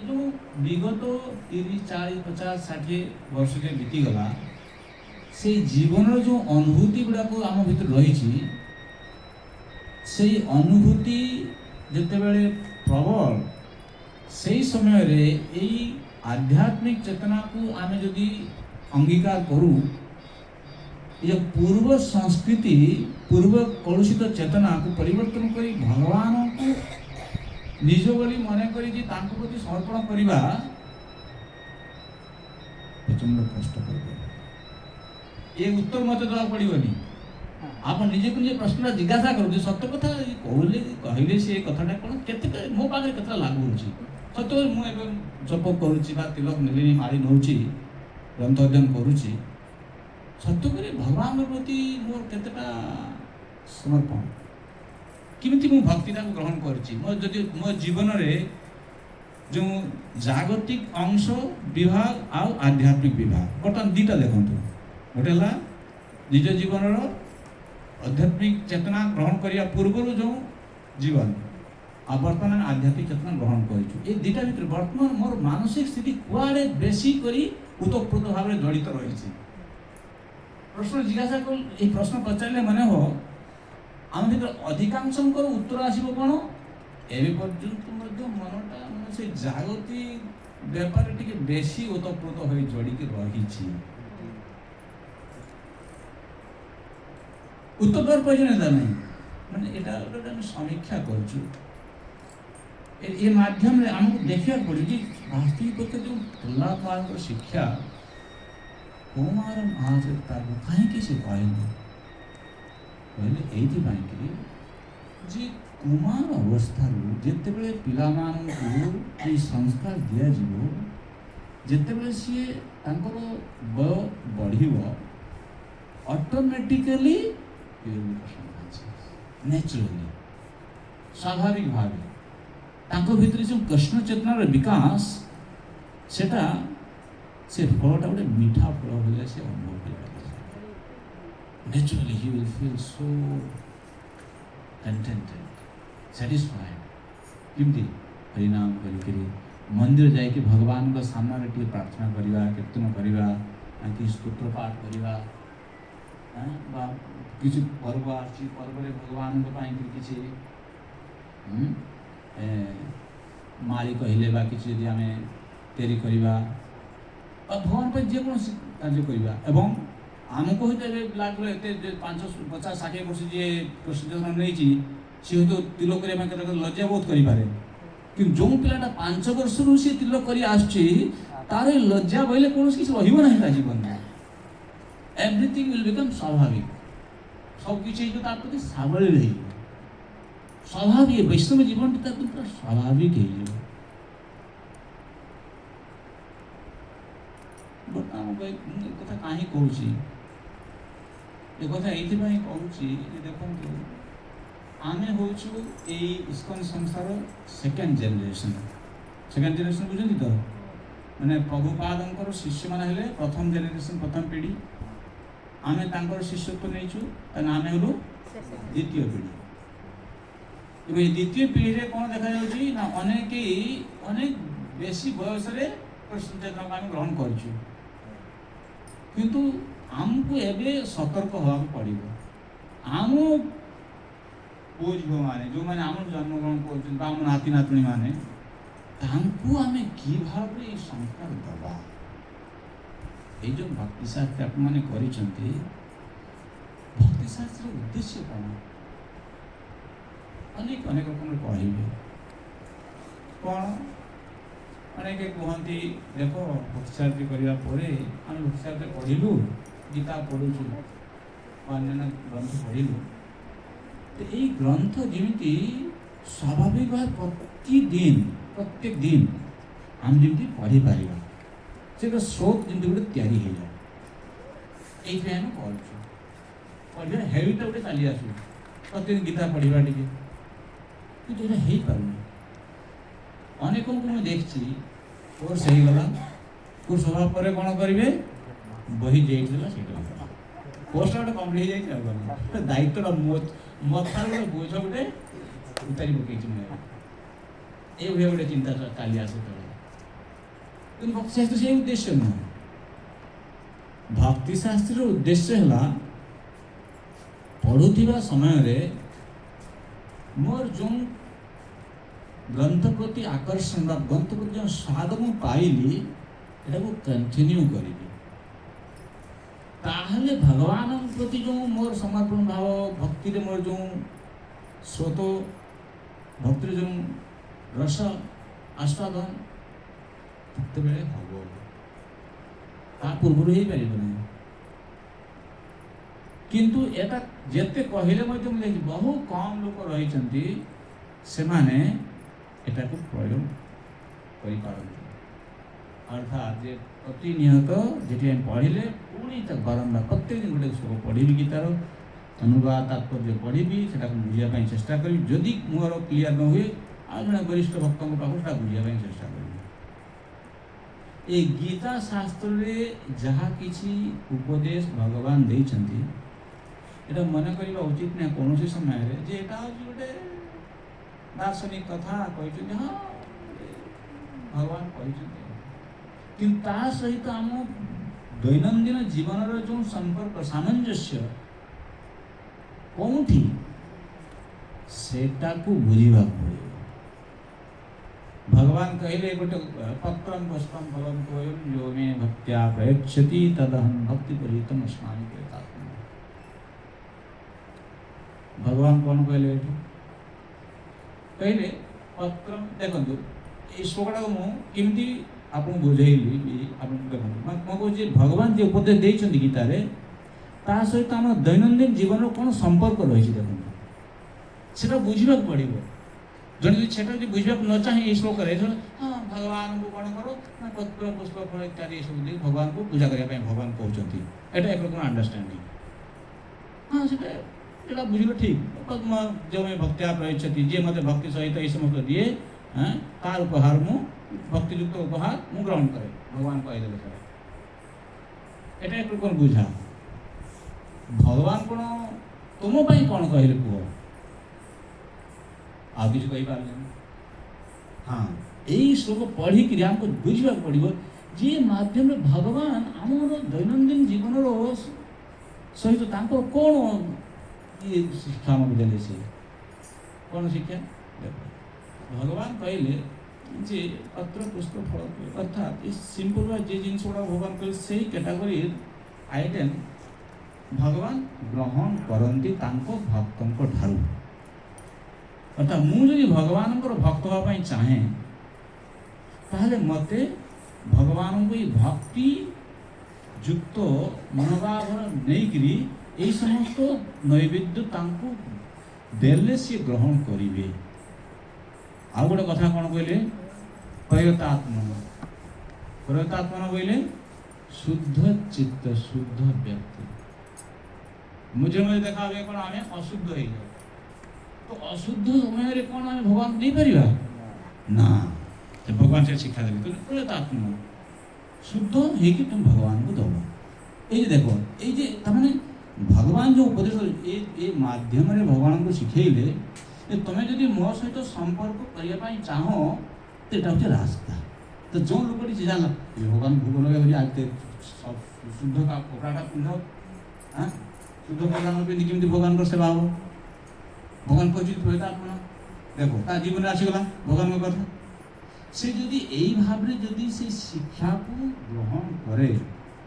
B: जो विगत 30-40-50-60 वर्ष के बीतीगला से जीवन जो अनुभूति गुड़ाक आम भीतर रही से अनुभूति जितेबाला प्रबल से समय रे यही आध्यात्मिक चेतना को आम जदि अंगीकार करूँ ये पूर्व संस्कृति पूर्व कलुषित चेतना को परिवर्तन करी भगवान को निज बोली मन करी प्रति समर्पण करवा प्रचंड कष्ट कर ये उत्तर मत देवा पड़ोनी आप निजे को निजे प्रश्न जिज्ञासा करूँ सत्य कथा कहले सी कथाटा कौन के मो पाखे कथा लागू सत्य मुझे जप करुच्ची तिलक नेली माड़ी नौ ग्रंथ अध्ययन करुच्ची सत्य करे भगवान प्रति मोर केतेटा समर्पण किमिति मु भक्तिटा ग्रहण करछि मो जीवन रे जो जागतिक अंश विभाग आउ आध्यात्मिक विभाग बर्तमान दुटा देखंतु गोटे है निज जीवन आध्यात्मिक चेतना ग्रहण करने पूर्व जो जीवन आ बर्तमान आध्यात्मिक चेतना ग्रहण कर दुटा भर बर्तमान मोर मानसिक स्थिति कुआड़े बेसी करी उतप्रोत भाव में जड़ित रही प्रश्न जिज्ञासा कर प्रश्न पचारे मन हो आम भर अधिकांश उत्तर आसो कौन एवं पर्यंत मनटा मैं से जागतिक व्यापार टी बेसी ओतप्रोत हो जड़िक रही उत्तर देवार प्रयोजनीयता नहीं मैंने यहाँ गोटे समीक्षा कर माध्यम आमको देखा पड़े कि वास्तविक जो प्रहलाद महाराज शिक्षा कुमार महादेव कहीं से कहले ये कुमार अवस्था जिते बड़े पिला संस्कार दिज्व जिते बड़े सी बय बढ़ ऑटोमेटिकली नेचुरली स्वाभाविक भाव भीतर जो कृष्ण चेतनार विकास सेटा से फलटा गोटे मीठा फल भाई से अनुभव कर naturally he will feel so contented satisfied किमती हरिनाम करी मंदिर जाके भगवान का सामने टी प्रार्थना करवा कीर्तन करवा कि स्तोत्र पाठ करवा किसी पर्व आसी पर्व भगवान किसी माली कहले किसी आम तैयारी करवा भगवान पर जेको କାର୍ଯ୍ୟ କରିବା ଏବଂ ଆମକୁ ହয়তো ଏବେ ଲାଗିବ ଏତେ 50-60 ବର୍ଷ ଯିଏ ପ୍ରଶିକ୍ଷଣ ନେଇଛି ସେ ହয়তো ତିଲକ କରିବା ପାଇଁ କେତେବେଳେ ଲଜ୍ଜା ବୋଧ କରିପାରେ, କିନ୍ତୁ ଯେଉଁ ପିଲାଟା 5 ବର୍ଷରୁ ସେ ତିଲକ କରି ଆସୁଛି ତାର ଏ ଲଜ୍ଜା ବୋଇଲେ କୌଣସି କିଛି ରହିବ ନାହିଁ ତା ଜୀବନରେ। ଏଭ୍ରିଥିଙ୍ଗ ୱିଲ୍ ବିକମ୍ ସ୍ୱାଭାବିକ, ସବୁକିଛି ହେଇଯିବ ତା ପ୍ରତି ସାବଳୀଳ ହେଇଯିବ, ସ୍ୱାଭାବିକ ବୈଷ୍ଣବ ଜୀବନଟି ତା ପ୍ରତି ପୁରା ସ୍ୱାଭାବିକ ହେଇଯିବ। ବର୍ତ୍ତମାନ ମୁଁ ଏ କଥା କାହିଁ କହୁଛି, ଏ କଥା ଏଇଥିପାଇଁ କହୁଛି ଯେ ଦେଖନ୍ତୁ ଆମେ ହେଉଛୁ ଏଇ ଇସ୍କନ ସଂସ୍ଥାର ସେକେଣ୍ଡ ଜେନେରେସନ୍ ବୁଝନ୍ତି ତ, ମାନେ ପ୍ରଭୁପାଦଙ୍କର ଶିଷ୍ୟମାନେ ହେଲେ ପ୍ରଥମ ଜେନେରେସନ୍, ପ୍ରଥମ ପିଢ଼ି। ଆମେ ତାଙ୍କର ଶିଷ୍ୟତ୍ୱ ନେଇଛୁ, କାରଣ ଆମେ ହେଲୁ ଦ୍ୱିତୀୟ ପିଢ଼ି। ଏବଂ এই দ্বিতীয় ପିଢ଼ିରେ କ'ଣ ଦେଖାଯାଉଛି ନା ଅନେକ ବେଶୀ ବୟସରେ ଚେତନାକୁ ଆମେ ଗ୍ରହଣ କରିଛୁ, କିନ୍ତୁ ଆମକୁ ଏବେ ସତର୍କ ହେବାକୁ ପଡ଼ିବ। ଆମ ପୁଅ ଝିଅମାନେ ଯେଉଁମାନେ ଆମର ଜନ୍ମଗ୍ରହଣ କରୁଛନ୍ତି ବା ଆମ ନାତି ନାତୁଣୀ ମାନେ, ତାଙ୍କୁ ଆମେ କି ଭାବରେ ଏଇ ସଂସ୍କାର ଦେବା। এই ଯେଉଁ ଭକ୍ତିଶାସ୍ତ୍ର ଆପଣମାନେ କରିଛନ୍ତି, ଭକ୍ତିଶାସ୍ତ୍ରର ଉଦ୍ଦେଶ୍ୟ କ'ଣ? ଅନେକ ରକମର କହିବେ କ'ଣ, ଅନେକ କୁହନ୍ତି ଦେଖ ଭକ୍ତିଶାସ୍ତ୍ର କରିବା ପରେ ଆମେ ଭକ୍ତିଶାସ୍ତ୍ର ପଢ଼ିଲୁ, ଗୀତା ପଢ଼ୁଛୁ, ଅନ୍ୟାନ୍ୟ ଗ୍ରନ୍ଥ ପଢ଼ିଲୁ, ତ ଏଇ ଗ୍ରନ୍ଥ ଯେମିତି ସ୍ୱାଭାବିକ ଭାବେ ପ୍ରତ୍ୟେକ ଦିନ ଆମେ ଯେମିତି ପଢ଼ିପାରିବା, ସେଟା ସ୍ରୋତ ଯେମିତି ଗୋଟେ ତିଆରି ହେଇଯାଏ। এইଥିପାଇଁ ଆମେ କରୁଛୁ, ପଢ଼ିବା ହେବିଟା ଗୋଟେ ଚାଲି ଆସୁଛୁ, ପ୍ରତ୍ୟେକ ଗୀତା ପଢ଼ିବା ଟିକେ, କିନ୍ତୁ ଏଇଟା ହେଇପାରୁନି। ଅନେକଙ୍କୁ ମୁଁ ଦେଖିଛି କୋର୍ସ ହେଇଗଲା, କୋର୍ସ ହେବା ପରେ କ'ଣ କରିବେ, ବହି ଯାଇଥିଲା ସେଇଟା କୋର୍ସଟା ଗୋଟେ କମ୍ପ୍ଲିଟ୍ ହେଇଯାଇଛି, ଆଉ କ'ଣ ଦାୟିତ୍ୱଟା ମଥାର ଗୋଟେ ବୋଝ ଗୋଟେ ଉତାରି ପକେଇଛି ମୁଁ, ଏଇଭଳିଆ ଗୋଟେ ଚିନ୍ତା ଚାଲି ଆସେ ତଳେ। କିନ୍ତୁ ଭକ୍ତିଶାସ୍ତ୍ର ସେଇ ଉଦ୍ଦେଶ୍ୟ ନୁହେଁ। ଭକ୍ତିଶାସ୍ତ୍ରର ଉଦ୍ଦେଶ୍ୟ ହେଲା ପଢ଼ୁଥିବା ସମୟରେ ମୋର ଯେଉଁ ଗ୍ରନ୍ଥ ପ୍ରତି ଆକର୍ଷଣ ବା ଗ୍ରନ୍ଥ ପ୍ରତି ଯେଉଁ ସ୍ୱାଦ ମୁଁ ପାଇଲି ଏଟାକୁ କଣ୍ଟିନ୍ୟୁ କରିବି, ତାହେଲେ ଭଗବାନଙ୍କ ପ୍ରତି ଯେଉଁ ମୋର ସମର୍ପଣ ଭାବ, ଭକ୍ତିରେ ମୋର ଯେଉଁ ସ୍ରୋତ, ଭକ୍ତିର ଯେଉଁ ରସ ଆସ୍ୱାଦନ ସେତେବେଳେ ହବ, ତା ପୂର୍ବରୁ ହେଇପାରିବ ନାହିଁ। କିନ୍ତୁ এটা ଯେତେ କହିଲେ ମଧ୍ୟ ମୁଁ ଦେଖିଛି ବହୁ କମ୍ ଲୋକ ରହିଛନ୍ତି ସେମାନେ ଏଟାକୁ ପ୍ରୟୋଗ କରିପାରନ୍ତି। ଅର୍ଥାତ୍ ଯେ ପ୍ରତିନିୟତ যেটি আমি পড়িলে পুଣି ତା ବାରମ୍ବାର ପ୍ରତ୍ୟେକ ଦିନ ଗୋଟେ ଶ୍ଲୋକ ପଢ଼ିବି, ଗୀତାର ଅନୁବାଦ ତାତ୍ପର୍ଯ୍ୟ ପଢ଼ିବି, ସେଟାକୁ ବୁଝିବା ପାଇଁ ଚେଷ୍ଟା କରିବି। ଯଦି ମୋର କ୍ଲିୟର ନ ହୁଏ ଆଉ ଜଣେ ବରିଷ୍ଠ ଭକ୍ତଙ୍କ ପାଖକୁ ସେଟା ବୁଝିବା ପାଇଁ ଚେଷ୍ଟା କରିବି। এই ଗୀତା ଶାସ୍ତ୍ରରେ ଯାହା କିଛି ଉପଦେଶ ଭଗବାନ ଦେଇଛନ୍ତି এটা ମନେ କରିବା ଉଚିତ ନାହିଁ କୌଣସି ସମୟରେ ଯେ ଏଟା ହେଉଛି ଗୋଟେ ଦାର୍ଶନିକ କଥା କହିଛନ୍ତି, ହଁ ଭଗବାନ କହିଛନ୍ତି, କିନ୍ତୁ ତା ସହିତ ଆମ ଦୈନନ୍ଦିନ ଜୀବନର ଯେଉଁ ସମ୍ପର୍କ ସାମଞ୍ଜସ୍ୟ କେଉଁଠି ସେଟାକୁ ବୁଝିବାକୁ ପଡ଼ିବ। ଭଗବାନ କହିଲେ ଗୋଟେ ପତ୍ରଂ ପୁଷ୍ପଂ ଫଳଂ ତୋୟଂ ଯୋ ମେ ଭକ୍ତ୍ୟା ପ୍ରୟଚ୍ଛତି ତଦହଂ ଭକ୍ତି ପରିତମ୍ ସ୍ନାମି ପ୍ରେତାତ୍ମା। ଭଗବାନ କ'ଣ କହିଲେ ଏଠି? କହିଲେ ପତ୍ର, ଦେଖନ୍ତୁ এই ଶ୍ଲୋକଟାକୁ ମୁଁ କେମିତି ଆପଣଙ୍କୁ ବୁଝେଇଲି, ଆପଣଙ୍କୁ ଦେଖନ୍ତୁ ମୁଁ କହୁଛି ଭଗବାନ ଯେ ଉପଦେଶ ଦେଇଛନ୍ତି ଗୀତାରେ ତା ସହିତ ଆମ ଦୈନନ୍ଦିନ ଜୀବନର କ'ଣ ସମ୍ପର୍କ ରହିଛି ଦେଖନ୍ତୁ, ସେଟା ବୁଝିବାକୁ ପଡ଼ିବ। ଜଣେ ଯଦି ସେଟା ଯଦି ବୁଝିବାକୁ ନ ଚାହେଁ ଏଇ ଶ୍ଲୋକରେ ହଁ ଭଗବାନଙ୍କୁ କ'ଣ କର ନା ପତ୍ର ପୁଷ୍ପ ଫଳ ଇତ୍ୟାଦି ଏସବୁ ଦେଇ ଭଗବାନଙ୍କୁ ପୂଜା କରିବା ପାଇଁ ଭଗବାନ କହୁଛନ୍ତି, ଏଇଟା ଏକ ରକମ ଅଣ୍ଡରଷ୍ଟାଣ୍ଡିଂ। ହଁ ସେଟା ବୁଝିଲେ ଠିକ୍, ଯେଉଁମାନେ ଭକ୍ତ୍ୟା ପ୍ରୟଚ୍ଛତି, ଯିଏ ମୋତେ ଭକ୍ତି ସହିତ ଏଇ ସମସ୍ତ ଦିଏ, ତାର ଉପହାର ମୁଁ ଭକ୍ତିଯୁକ୍ତ ଉପହାର ମୁଁ ଗ୍ରହଣ କରେ, ଭଗବାନ କହିଦେଲେ ସେଟା, এটা ଏକ ରକମ ବୁଝା। ଭଗବାନ କ'ଣ ତୁମ ପାଇଁ କ'ଣ କହିଲେ କୁହ, ଆଉ କିଛି କହିପାରିଲେନି। ହଁ ଏଇ ଶ୍ଲୋକ ପଢ଼ିକିରି ଆମକୁ ବୁଝିବାକୁ ପଡ଼ିବ ଯେ ମାଧ୍ୟମରେ ଭଗବାନ ଆମର ଦୈନନ୍ଦିନ ଜୀବନର ସହିତ ତାଙ୍କର କ'ଣ ଇଏ ଶିକ୍ଷା ଆମକୁ ଦେଲେ। ସେ କ'ଣ ଶିକ୍ଷା? ଦେଖ ଭଗବାନ କହିଲେ যে পত্র পুষ্প ফল অর্থাৎ এই সিম্পল বা যে জিনিস গুড়া ভগবান কলে সেই ক্যাটাগোরির আইটেম ভগবান গ্রহণ করନ୍ତି ତାଙ୍କ ଭକ୍ତଙ୍କ ଠାରୁ। ଅର୍ଥାତ୍ ମୁଁ ଯଦି ଭଗବାନଙ୍କର ଭକ୍ତ ହେବା ପାଇଁ ଚାହେଁ ତାହେଲେ ମୋତେ ଭଗବାନଙ୍କୁ ଏଇ ଭକ୍ତି ଯୁକ୍ତ ମନୋଭାବ ନେଇକିରି এই সমস্ত নৈবেদ্য ତାଙ୍କୁ ଦେଲେ ସିଏ ଗ୍ରହଣ କରିବେ। ଆଉ ଗୋଟେ କଥା କ'ଣ କହିଲେ ପ୍ରୟତାତ୍ମନ କହିଲେ শুদ্ধ চিত্ত শুদ্ধ ব্যক্তি। মধ্যে মধ্যে দেখা হবে କ'ଣ ଆମେ ଅଶୁଦ୍ଧ ହେଇଯାଉ ତ ଅଶୁଦ୍ଧ ସମୟରେ କ'ଣ ଆମେ ଭଗବାନ ଦେଇପାରିବା ନା ଭଗବାନ ସେ ଶିକ୍ଷା ଦେବେ ତ ପ୍ରୟତାତ୍ମନ শুদ্ধ ହେଇକି তুমি ଭଗବାନଙ୍କୁ ଦେବ। এই যে দেখো এই যে ତାମାନେ ଭଗବାନ ଯେଉଁ ଉପଦେଶ ଏ ମାଧ୍ୟମରେ ଭଗବାନଙ୍କୁ ଶିଖେଇଲେ ତମେ ଯଦି ମୋ ସହିତ ସମ୍ପର୍କ କରିବା ପାଇଁ ଚାହଁ ତ ଏଇଟା ହେଉଛି ରାସ୍ତା। ତ ଯେଉଁ ଲୋକଟି ସେ ଜାଣିଲା ଭଗବାନ ଭୋଗ ଲଗାଇବ ଆଗେ ଶୁଦ୍ଧ କପଡ଼ାଟା ପିନ୍ଧ ଶୁଦ୍ଧ କପଡ଼ା ନ ପିନ୍ଧି କେମିତି ଭଗବାନଙ୍କର ସେବା ହବ। ଭଗବାନ କହିଛନ୍ତି ପ୍ରୟତାତ୍ମନ ଦେଖ ତା ଜୀବନରେ ଆସିଗଲା ଭଗବାନଙ୍କ କଥା। ସେ ଯଦି ଏଇ ଭାବରେ ଯଦି ସେ ଶିକ୍ଷାକୁ ଗ୍ରହଣ କରେ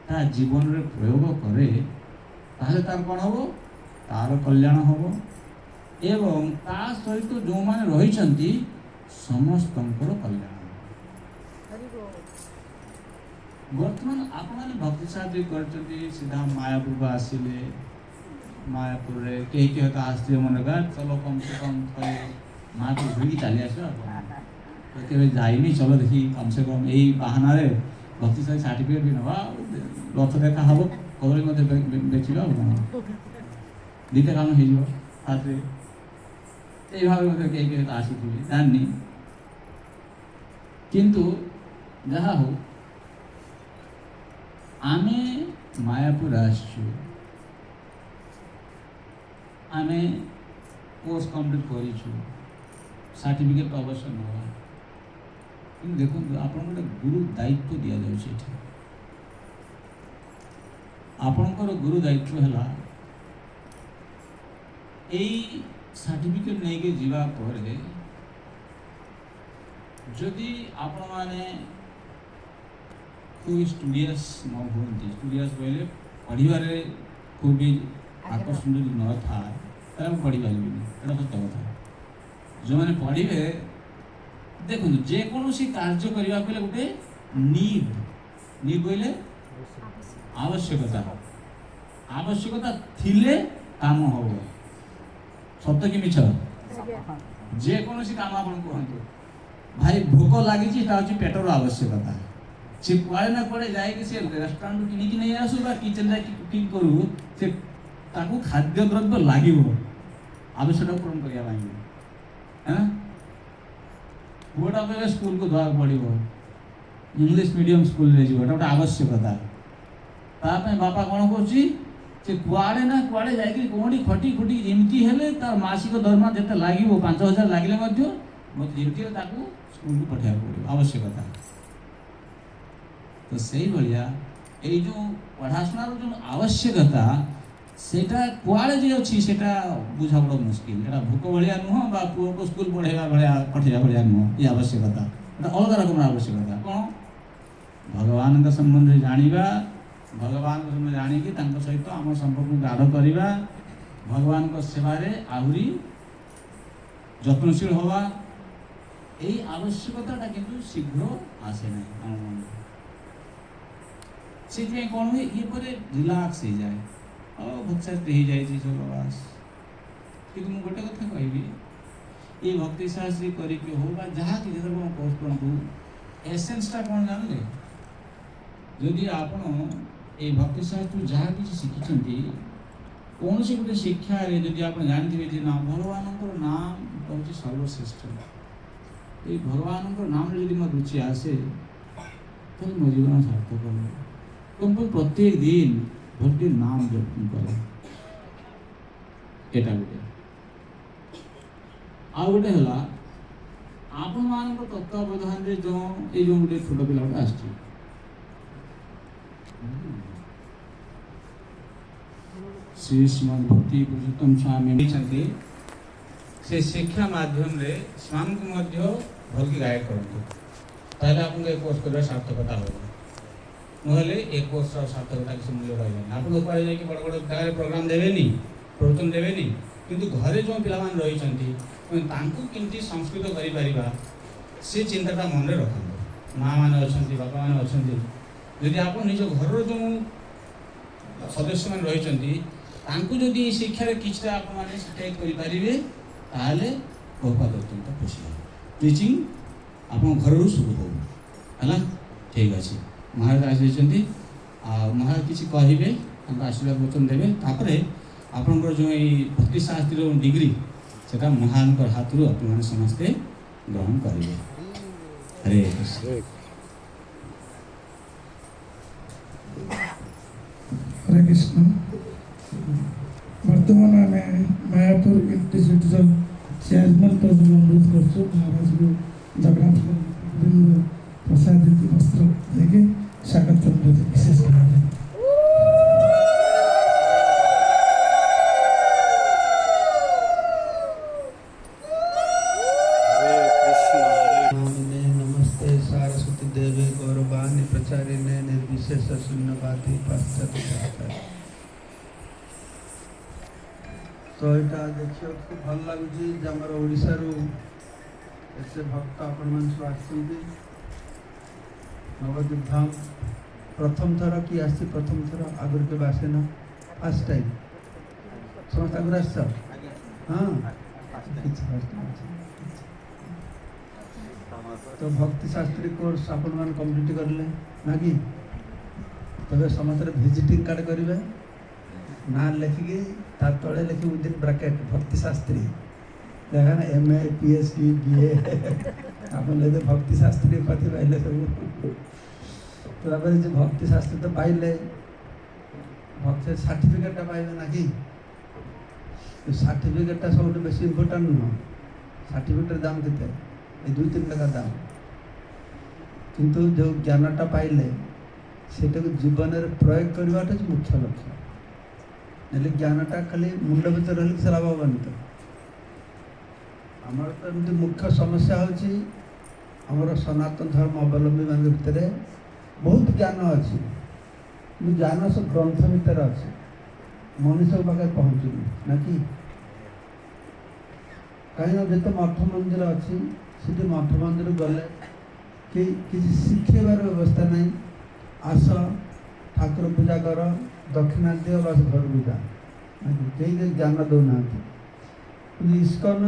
B: ତା ଜୀବନରେ ପ୍ରୟୋଗ କରେ ତାହେଲେ ତାର କ'ଣ ହବ ତାର କଲ୍ୟାଣ ହବ ଏବଂ ତା ସହିତ ଯେଉଁମାନେ ରହିଛନ୍ତି ସମସ୍ତଙ୍କର କଲ୍ୟାଣ ହବ। ବର୍ତ୍ତମାନ ଆପଣମାନେ ଭକ୍ତି ସାହାଯ୍ୟ କରିଛନ୍ତି ସିଧା ମାୟାପୁରକୁ ଆସିଲେ ମାୟାପୁରରେ କେହି କେହି ତ ଆସିଥିବେ ମନେକା ଚଲ କମ୍ ସେ କମ୍ ଥରେ ମାଆକୁ ଧୋଇକି ଚାଲି ଆସିବା ତ କେବେ ଯାଇନି ଚଲ ଦେଖି କମ୍ ସେ କମ୍ ଏଇ ବାହାନାରେ ଭକ୍ତି ସାହି ସାର୍ଟିଫିକେଟ୍ ବି ନେବା ରଥ ଦେଖା ହବ କଦଳୀ ମଧ୍ୟ ଦେଖିବା ଆଉ କ'ଣ ଦୁଇଟା କାମ ହେଇଯିବ ତାପରେ এই ভাবে মধ্যে কে কে আসিଥିବେ জানি কিন্তু যাহা হোক আমি মায়াপুর আসছু আমি কোর্স কমপ্লিট করেছু সার্টিফিকেট অবশ্য নেওয়া কিন্তু দেখুন আপনার গোটে গুরু দায়িত্ব দিয়া যাচ্ছে এটি আপনার গুরু দায়িত্ব হলা এই সার্টিফিকেট নেইকে যা পরে যদি আপনার খুব স্টুডিয়াস ন হুঁতি স্টুডিয়াস বলে পড়িবারে খুব আকর্ষণ যদি ন থাকে তাহলে পড়িপারি এটা সত্য কথা। যে পড়বে দেখুন যেকୌଣସି କାର୍ଯ୍ୟ କରିବାକୁ ହେଲେ ଗୋଟେ ନିଡ୍ କହିଲେ ଆବଶ୍ୟକତା ଥିଲେ କାମ ହବ। ସତ କି ମିଛ? ଯେକୌଣସି କାମ ଆପଣ କୁହନ୍ତୁ ଭାଇ ଭୋକ ଲାଗିଛି ଏଟା ହେଉଛି ପେଟର ଆବଶ୍ୟକତା। ସେ କୁଆଡ଼େ ନା କୁଆଡ଼େ ଯାଇକି ସେ ରେଷ୍ଟୁରାଣ୍ଟରୁ କିଣିକି ନେଇ ଆସୁ ବା କିଚେନ୍ରେ କୁକିଂ କରୁ ସେ ତାକୁ ଖାଦ୍ୟଦ୍ରବ୍ୟ ଲାଗିବ ଆବଶ୍ୟକତା ପୂରଣ କରିବା ପାଇଁ। ପୁଅଟା କହିଲେ ସ୍କୁଲକୁ ଦେବାକୁ ପଡ଼ିବ ଇଂଲିଶ ମିଡ଼ିୟମ୍ ସ୍କୁଲରେ ଯିବ ଏଟା ଗୋଟେ ଆବଶ୍ୟକତା। ତା ପାଇଁ ବାପା କ'ଣ କରୁଛି ସେ କୁଆଡ଼େ ନା କୁଆଡ଼େ ଯାଇକି କେଉଁଠି ଖଟି ଖୁଟି ଯେମିତି ହେଲେ ତାର ମାସିକ ଦରମା ଯେତେ ଲାଗିବ 5,000 ଲାଗିଲେ ମଧ୍ୟ ମୋତେ ଯେମିତି ହେଲେ ତାକୁ ସ୍କୁଲକୁ ପଠାଇବାକୁ ପଡ଼ିବ ଆବଶ୍ୟକତା। ତ ସେଇଭଳିଆ ଏଇ ଯେଉଁ ପଢ଼ାଶୁଣାର ଯେଉଁ ଆବଶ୍ୟକତା ସେଇଟା କୁଆଡ଼େ ଯେ ଅଛି ସେଇଟା ବୁଝା ବଡ଼ ମୁସ୍କିଲ। ଏଇଟା ଭୋକ ଭଳିଆ ନୁହଁ ବା ପୁଅକୁ ସ୍କୁଲ ପଢ଼େଇବା ଭଳିଆ ପଠାଇବା ଭଳିଆ ନୁହଁ। ଏ ଆବଶ୍ୟକତା ଏଇଟା ଅଲଗା ରକମର ଆବଶ୍ୟକତା। କ'ଣ ଭଗବାନଙ୍କ ସମ୍ବନ୍ଧରେ ଜାଣିବା ଭଗବାନଙ୍କ ସମ୍ବନ୍ଧରେ ଜାଣିକି ତାଙ୍କ ସହିତ ଆମ ସମ୍ପର୍କକୁ ଗାଢ଼ କରିବା ଭଗବାନଙ୍କ ସେବାରେ ଆହୁରି ଯତ୍ନଶୀଳ ହେବା এই ଆବଶ୍ୟକତାଟା କିନ୍ତୁ ଶୀଘ୍ର ଆସେ ନାହିଁ ଆମ ମନରେ। ସେଥିପାଇଁ କ'ଣ ହୁଏ ଇଏ ପରେ ରିଲାକ୍ସ ହେଇଯାଏ ଭକ୍ତି ହେଇଯାଇଛି ସବୁ ବାସ। କିନ୍ତୁ ମୁଁ ଗୋଟେ କଥା କହିବି এই ଭକ୍ତି ଶାସ୍ତ୍ରୀ କରିକି ହଉ ବା ଯାହା କିଛି ଆପଣ କୋର୍ସ କରନ୍ତୁ ଏସେନ୍ସଟା କ'ଣ ଜାଣିଲେ ଯଦି ଆପଣ এই ଭକ୍ତି ଶାସ୍ତ୍ରରୁ ଯାହା କିଛି ଶିଖିଛନ୍ତି କୌଣସି ଗୋଟେ ଶିକ୍ଷାରେ ଯଦି ଆପଣ ଜାଣିଥିବେ ଯେ ନା ଭଗବାନଙ୍କର ନାମ ହେଉଛି ସର୍ବଶ୍ରେଷ୍ଠ এই ভগবানଙ୍କର নামରେ যদি ମୋ ରୁଚି ଆସେ ତାହେଲେ ମୋ ଜୀବନ ସାର୍ଥକ ହେବ। କିନ୍ତୁ ପ୍ରତ୍ୟେକ ଦିନ ଭକ୍ତି ନାମ ଜପ କରେ ଏଟା ଗୋଟେ। ଆଉ ଗୋଟେ ହେଲା ଆପଣମାନଙ୍କ ତତ୍ତ୍ୱାବଧାନରେ ଯେଉଁ ଏଇ ଯେଉଁ ଗୋଟେ ଛୋଟ ପିଲା ଗୋଟେ ଆସିଛି ଶ୍ରୀ ଶ୍ରୀମଦ୍ ଭକ୍ତି ପୁରୁଷୋତ୍ତମ ସ୍ୱାମୀ ଦେଇଛନ୍ତି ସେ ଶିକ୍ଷା ମାଧ୍ୟମରେ ସେମାନଙ୍କୁ ମଧ୍ୟ भलकि गाइड करतु ताहले आपन ए कोर्स करबा सार्थकता हो नहले ए कोर्स सार्थकता किसी मूल्य रहबे आपन उपाय जाय कि बड़ बड़ जगह प्रोग्राम देबेनी प्रवचन देबेनी किंतु घरे जो पिलामान रही तांकु केमती संस्कृत करि परिबा से चिंताटा मन रे रखंतु माँ माने अछंती बापा माने अछंती यदि आप निज घर जो सदस्य मैंने रही तांकु जदि शिक्षा किछटा आप मैंने सेटेल करि परिबे ताले प्रभुपाद अत्यंत खुशी है टीचिंग आप घर शुरू हो है ठीक अच्छे महाराज आसी महाराज किसी कहे आशीर्वाद वचन देवे तापर आपंकर जो भक्ति शास्त्री डिग्री से महान हाथ रू आप समस्ते ग्रहण करेंगे हरे कृष्ण
A: हरे कृष्ण वर्तमान आम मायापुर इंस्टीट्यूट चेयरमैन पद अनुरोध कर महाराज को जगन्नाथ प्रसाद वस्त्र देके स्वागत विशेष करा
E: नमस्ते सरस्वती देवी गौरवाणी प्रचारिणे निर्विशेष शून्यवादी पाश्चात्य तो यहाँ देखिए खूब भल लगुच आमर ओडिशा एसे भक्त आपण मान सब नवद्वीप धाम प्रथम थर कि आसी प्रथम थर आगर के आसे ना फर्स्ट टाइम समस्त आगर आस हाँ तो भक्ति शास्त्री कोर्स आपण मान कंप्लीट करले ना कि तबे समस्त विजिटिंग कार्ड करेंगे ना लिखिकी तार तले लिखी विदिन ब्रैकेट भक्ति शास्त्री देखा ना MA PhD BA आप भक्ति शास्त्री उपाधि पाइले सब तो जो भक्ति शास्त्री तो पाइले भक्ति सर्टिफिकेटा पाइबे ना कि सर्टिफिकेटा सब बेस इम्पोर्टाट नुह सर्टिफिकेट दाम के 2-3 टका दाम किंतु जो ज्ञानटा पाइले सेटा जीवन में प्रयोग करवाटा मुख्य लक्ष्य ना ज्ञानटा खाली मुंड भर रही किसी लाभ हेनी तो आमर तो एमती मुख्य समस्या होमर सनातन धर्म अवलंबी मान भितर बहुत ज्ञान अच्छी ज्ञान सब ग्रंथ भितर अच्छे मनुष्य पाखे पहुँचुनी ना कि कहीं जिते मठ मंदिर अच्छी सीटी मठ मंदिर गले कि किसी शिखेबार व्यवस्था नहीं आस ठाकुर पूजा कर दक्षिणा दियो बस घर को जा कहीं ज्ञान दौना इस्कन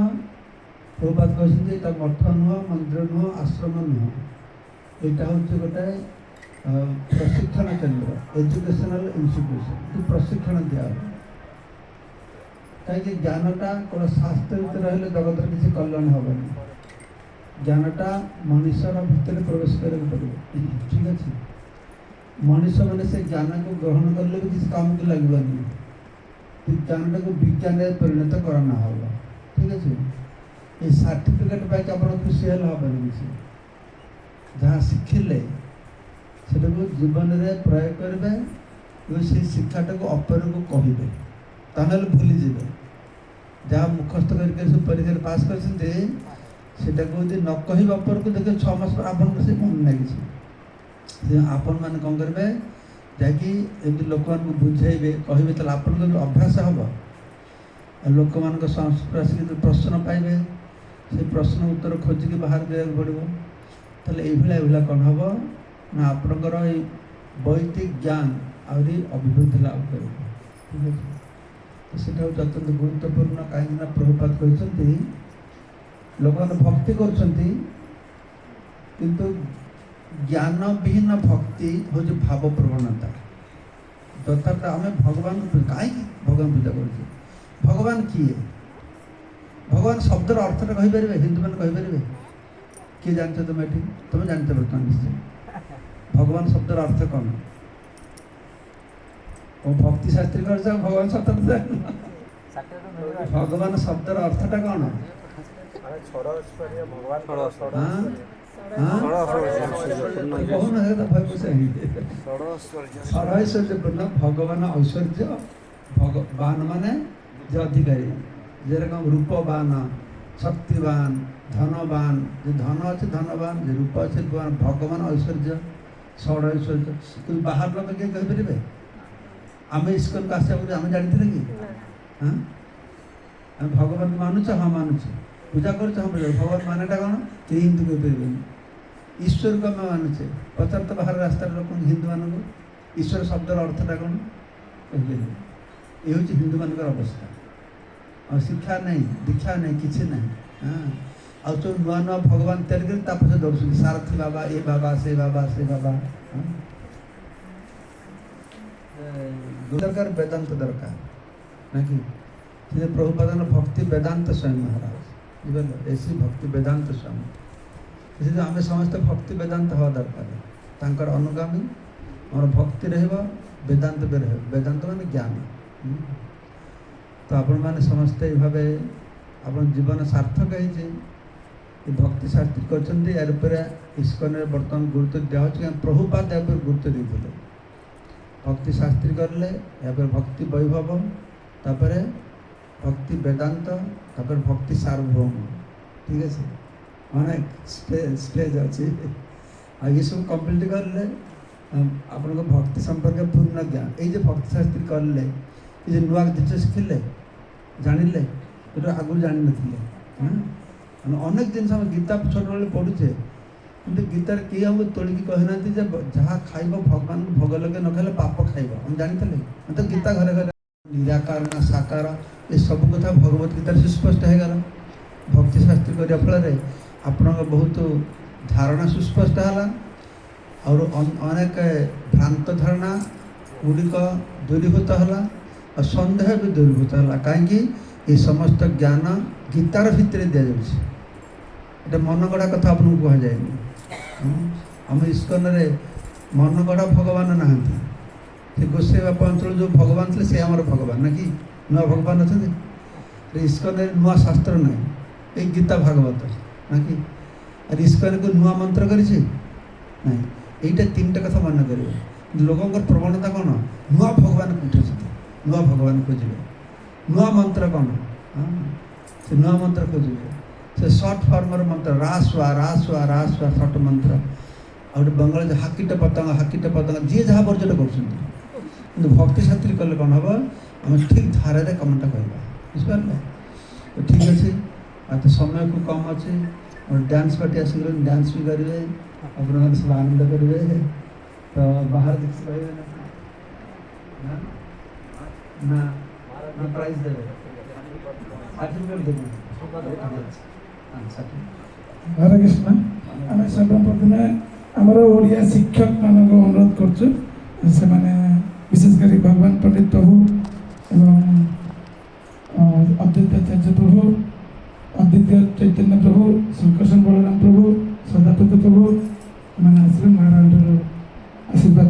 E: प्रभुपाद कहते मठ नुह मंदिर नुह आश्रम नुह यहाँ हूँ गोटे प्रशिक्षण केन्द्र एजुकेशनल इंस्टीट्यूशन प्रशिक्षण दिया कहीं ज्ञानटा कौन शास्त्र भर रही जगत किसी कल्याण हेनी ज्ञानटा मनुष्यर भितर प्रवेश कर ठीक अच्छे मनुष्य मैंने से ज्ञान को ग्रहण कले भी किसी काम को लगे ज्ञानटा को विज्ञान परिणत करना होगा ठीक अच्छे ये सर्टिफिकेट पाई आप खुशी हेल्ला हेनी किसी जहाँ शिखिले से जीवन में प्रयोग करेंगे से शिक्षाटा को अपर को कहे ताहले भूलीजे जहाँ मुखस्थ करके सब परीक्षा पास करटा को न कह अपर को देखे 6 मास पर आपन से मन ना कि आपण मैंने कौन करेंगे जैकि लोक मान बुझेबे कहे तो आप अभ्यास हम लोक मान संस्पर्श प्रश्न पाइबे से प्रश्न उत्तर खोजिकी बाहर देवा पड़ो ताले ये कौन हम ना आपणकर वैदिक ज्ञान आहरी अभिवृद्धि लाभ कर ठीक है तो सीटा हूँ अत्यंत गुरुत्वपूर्ण कहीं प्रभुपाद कहते लोक मैंने भक्ति कर ज्ञान विहीन भक्ति हूँ भाव प्रवणता यथार्थ आम भगवान कहीं भगवान पूजा कर भगवान किए भगवान शब्दर अर्थटा कहीपर हिंदू मैंने कहीपर किए जानते तुम ये तुम जानते बर्तमान निश्चय भगवान शब्दर अर्थ कौन और भक्ति शास्त्री कर जाओ भगवान शब्द भगवान शब्दर अर्थटा कौन षड़ैश्वर्यपूर्ण भगवान ऐश्वर्य भगवान माने जो अधिकारी जेरकम रूपवान শক্তিবান ধনবান, যে ধন আছে ধনবান, যে রূপ আছে রূপবান, ভগবান ঐশ্বর্য ষড় ঐশ্বর্য, কিন্তু ବାହାର ଲୋକ କିଏ କହିପାରିବେ? ଆମେ ଇସ୍କନକୁ ଆସିବା ବୋଲି ଆମେ ଜାଣିଥିଲେ କି? ହଁ, ଆମେ ଭଗବାନଙ୍କୁ ମାନୁଛ? ହଁ ମାନୁଛୁ। ପୂଜା କରୁଛ? ହଁ ପୂଜା। ଭଗବାନ ମାନେଟା କ'ଣ? କେହି ହିନ୍ଦୁ କହିପାରିବେନି। ଈଶ୍ୱରକୁ ଆମେ ମାନୁଛେ। ପଚାର ତ ବାହାର ରାସ୍ତାର ଲୋକଙ୍କୁ, ହିନ୍ଦୁମାନଙ୍କୁ ଈଶ୍ୱର ଶବ୍ଦର ଅର୍ଥଟା କ'ଣ କହିପାରିବେ? ଏ ହେଉଛି ହିନ୍ଦୁମାନଙ୍କର ଅବସ୍ଥା। ଆଉ ଶିକ୍ଷା ନାହିଁ, ଦୀକ୍ଷା ନାହିଁ, କିଛି ନାହିଁ। ହଁ, ଆଉ ସବୁ ନୂଆ ନୂଆ ଭଗବାନ ତିଆରି କରି ତା ପଛରେ ଦୌଡ଼ୁଛନ୍ତି। ସାରଥୀ ବାବା, ଏ ବାବା, ସେ ବାବା, ସେ ବାବା। ଦରକାର ବେଦାନ୍ତ ଦରକାର ନାକି? ସେ ପ୍ରଭୁପାଦର ଭକ୍ତି ବେଦାନ୍ତ ସ୍ୱାମୀ ମହାରାଜ, ବୁଝିପାରିଲ? ଏସି ଭକ୍ତି ବେଦାନ୍ତ ସ୍ୱାମୀ। ସେଥିପାଇଁ ଆମେ ସମସ୍ତେ ଭକ୍ତି ବେଦାନ୍ତ ହେବା ଦରକାର। ତାଙ୍କର ଅନୁଗାମୀ, ଆମର ଭକ୍ତି ରହିବ, ବେଦାନ୍ତ ବି ରହିବ। ବେଦାନ୍ତ ମାନେ ଜ୍ଞାନ। ତ ଆପଣମାନେ ସମସ୍ତେ ଏଇଭାବେ ଆପଣ ଜୀବନ ସାର୍ଥକ ହେଇଛି। ଏ ଭକ୍ତି ଶାସ୍ତ୍ରୀ କରିଛନ୍ତି, ୟାର ଉପରେ ଇସ୍କନରେ ବର୍ତ୍ତମାନ ଗୁରୁତ୍ୱ ଦିଆହେଉଛି। କାରଣ ପ୍ରଭୁପାଦ ୟା ଉପରେ ଗୁରୁତ୍ୱ ଦେଇଥିଲେ। ଭକ୍ତି ଶାସ୍ତ୍ରୀ କରିଲେ, ଏହାପରେ ଭକ୍ତି ବୈଭବ, ତାପରେ ଭକ୍ତି ବେଦାନ୍ତ, ତାପରେ ଭକ୍ତି ସାର୍ବଭୌମ। ଠିକ୍ ଅଛି, ଅନେକ ଷ୍ଟେଜ୍ ଅଛି। ଆଉ ଏସବୁ କମ୍ପ୍ଲିଟ୍ କରିଲେ ଆପଣଙ୍କ ଭକ୍ତି ସମ୍ପର୍କରେ ପୂର୍ଣ୍ଣ ଜ୍ଞାନ। ଏଇ ଯେ ଭକ୍ତି ଶାସ୍ତ୍ରୀ କରିଲେ, ଏ ଯେ ନୂଆ ଜିନିଷ ଶିଖିଲେ, ଜାଣିଲେ, ଏଟା ଆଗରୁ ଜାଣିନଥିଲେ। ଆମେ ଅନେକ ଜିନିଷ ଆମେ ଗୀତା ଛୋଟବେଳେ ପଢ଼ୁଛେ, କିନ୍ତୁ ଗୀତାରେ କେହି ଆମକୁ ତୋଳିକି କହିନାହାନ୍ତି ଯେ ଯାହା ଖାଇବ ଭଗବାନଙ୍କୁ ଭୋଗ ଲଗେଇ ନ ଖାଇଲେ ପାପ ଖାଇବ। ଆମେ ଜାଣିଥିଲେ? ଆମେ ତ ଗୀତା ଘରେ ଘରେ ନିରାକାର ନା ସାକାର ଏସବୁ କଥା ଭଗବତ ଗୀତାରେ ସୁସ୍ପଷ୍ଟ ହେଇଗଲା। ଭକ୍ତି ଶାସ୍ତ୍ରୀ କରିବା ଫଳରେ ଆପଣଙ୍କ ବହୁତ ଧାରଣା ସୁସ୍ପଷ୍ଟ ହେଲା। ଆଉ ଅନେକ ଭ୍ରାନ୍ତ ଧାରଣା ଗୁଡ଼ିକ ଦୂରୀଭୂତ ହେଲା, ଆଉ ସନ୍ଦେହ ବି ଦୂରୀଭୂତ ହେଲା। କାହିଁକି? ଏ ସମସ୍ତ ଜ୍ଞାନ ଗୀତାର ଭିତରେ ଦିଆଯାଉଛି। এটা ମନଗଢ଼ା କଥା ଆପଣଙ୍କୁ କୁହାଯାଏନି। ଆମ ଇସ୍କନରେ ମନଗଢ଼ା ଭଗବାନ ନାହାନ୍ତି। ସେ ଗୋସାଇ ବାପା ଅଞ୍ଚଳ ଯେଉଁ ଭଗବାନ ଥିଲେ ସେ ଆମର ଭଗବାନ ନାକି? ନୂଆ ଭଗବାନ ଅଛନ୍ତି? ଇସ୍କନରେ ନୂଆ ଶାସ୍ତ୍ର ନାହିଁ, ଏଇ ଗୀତା ଭାଗବତ ନାକି? আর ଇସ୍କନକୁ ନୂଆ ମନ୍ତ୍ର କରିଛି ନାହିଁ। এইটা তিনটা কথা মনে କରିବେ। ଲୋକଙ୍କର ପ୍ରବଣତା କ'ଣ? ନୂଆ ଭଗବାନ ଖୋଜୁଛନ୍ତି, ନୂଆ ଭଗବାନ ଖୋଜିବେ। ନୂଆ ମନ୍ତ୍ର କ'ଣ? ସେ ନୂଆ ମନ୍ତ୍ର ଖୋଜିବେ। ସେ ସର୍ଟ ଫର୍ମର ମନ୍ତ୍ର, ରାସୁଆ ରାସୁଆ ରାସୁଆ ସର୍ଟ ମନ୍ତ୍ର। ଆଉ ଗୋଟେ ବଙ୍ଗାଳୀ ହାକିଟ ପତଙ୍ଗ, ହାକିଟ ପତଙ୍ଗ, ଯିଏ ଯାହା ବର୍ଜନ କରୁଛନ୍ତି। କିନ୍ତୁ ଭକ୍ତି ଶାସ୍ତ୍ରୀ କଲେ କ'ଣ ହେବ? ଆମେ ଠିକ୍ ଧାରାରେ କାମଟା କରିବା। ବୁଝିପାରିଲେ? ଠିକ୍ ଅଛି। ଆଉ ତ ସମୟ ଖୁବ୍ କମ୍ ଅଛି। और डांस पार्टी आसिगले, डांस भी करेंगे, अपना सब आनंद करेंगे। तो बाहर देख से ना ना ना प्राइज देवे, सर्टिफिकेट देवे।
A: हरे कृष्ण। आम सर्वप्रथम आमर ओडिया शिक्षक मान अनुरोध करछु, से माने विशेषकर भगवान पंडित प्रभु एवं अद्वैताचार्य प्रभु, अद्वितीय चैतन्य प्रभु, श्रीकृष्ण बलराम प्रभु, सदापति प्रभु मैंने आश्रम महाराज आशीर्वाद